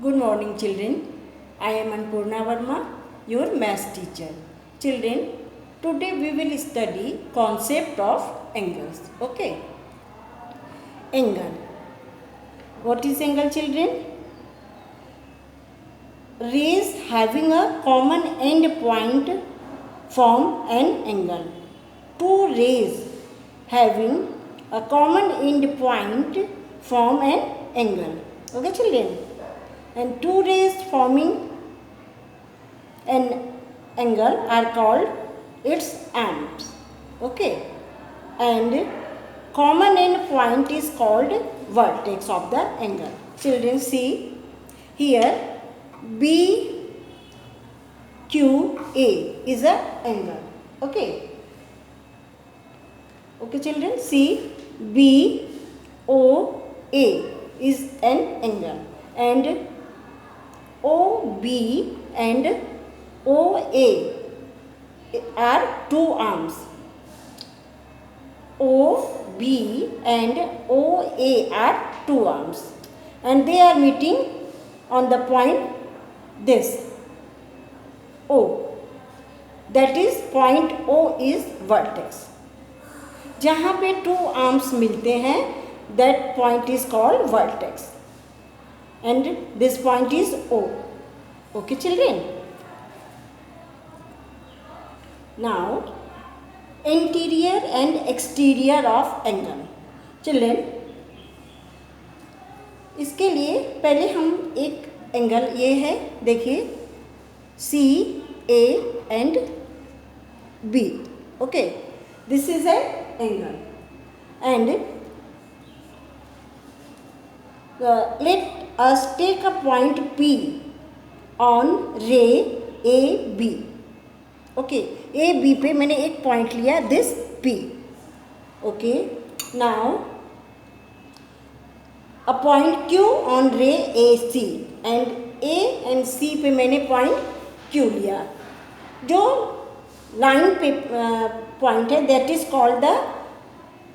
Good morning, children. I am Anpurna Verma, your maths teacher. Children, today we will study concept of angles. Okay. Angle. What is angle, children? Rays having a common end point form an angle. Two rays having a common end point form an angle. Okay, children? And two rays forming an angle are called its arms. Okay, and common end point is called vertex of the angle. Children, see here BQA is a angle. Okay, children, see BOA is an angle, and OB and OA are two arms. OB and OA are two arms, and they are meeting on the point this O. That is point O is vertex. जहाँ पे two arms मिलते हैं, that point is called vertex. And this point is O. Okay, children? Now, interior and exterior of angle. Children, इसके लिए पहले हम एक angle ये है, देखिए CA and B. Okay, this is an angle, and let us take a point P on ray AB. Okay, AB पे मैंने एक point लिया, this P. Okay, now a point Q on ray AC, and A and C पे मैंने point Q लिया. जो line पे point है, that is called the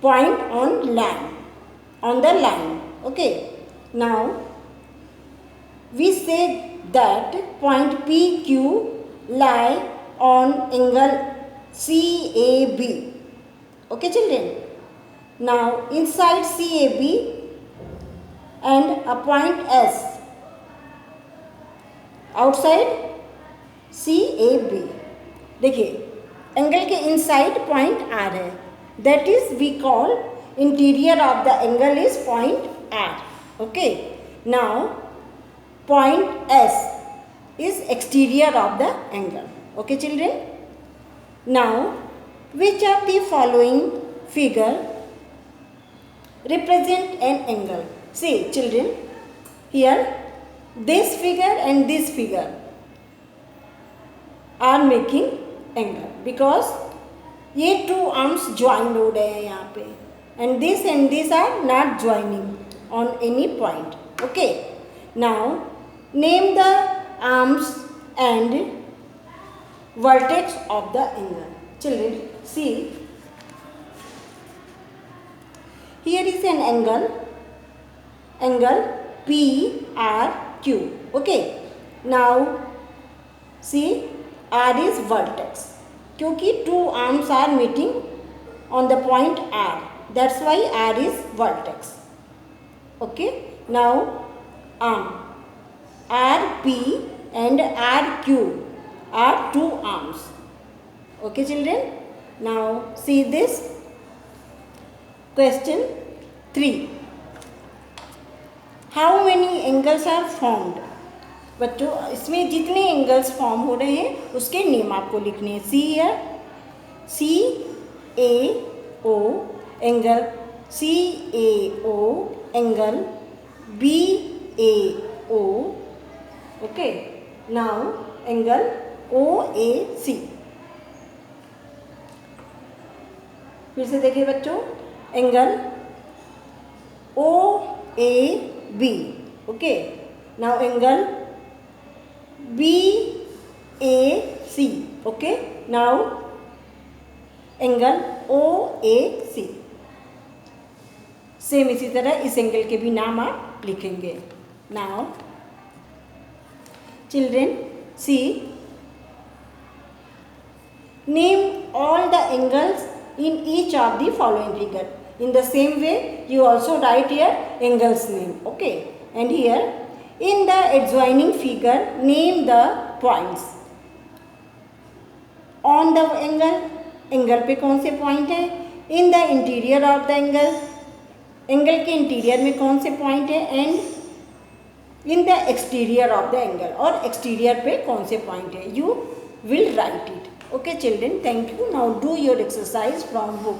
point on line, on the line. Okay. Now, we say that point PQ lie on angle CAB. Okay, children? Now, inside CAB and a point S outside CAB. देखिए, angle के inside point R है. That is we call interior of the angle is point R. Okay, now point S is exterior of the angle. Okay, children? Now, which of the following figure represent an angle? See, children, here this figure and this figure are making angle because ये two arms joined हो रहे हैं यहाँ पे, and this are not joining on any point. Okay, now name the arms and vertex of the angle. Children, see here is an angle PRQ. Okay, now see R is vertex क्योंकि two arms are meeting on the point R, that's why R is vertex. Okay, now arm RP and RQ are two arms. Okay, children? Now see this question 3. How many angles are formed? बच्चों, इसमें जितने angles form हो रहे हैं उसके name आपको लिखने हैं. See here CAO angle, CAO angle, BAO. Okay, now angle OAC. फिर से देखिए बच्चों, angle OAB. Okay, now angle BAC. Okay, now angle OAC. Same इसी तरह इस एंगल के भी नाम आप लिखेंगे. Now children, see, name all the angles in each of the following figure. In the same way, you also write here angles name. Okay, and here in the adjoining figure, name the points on the angle. Angle पे कौन से point है? In the interior of the angle, angle के interior में कौन से point है? And in the exterior of the angle, और एक्सटीरियर पे कौन से पॉइंट है? You will write it. Okay children, thank you. Now do your exercise from book.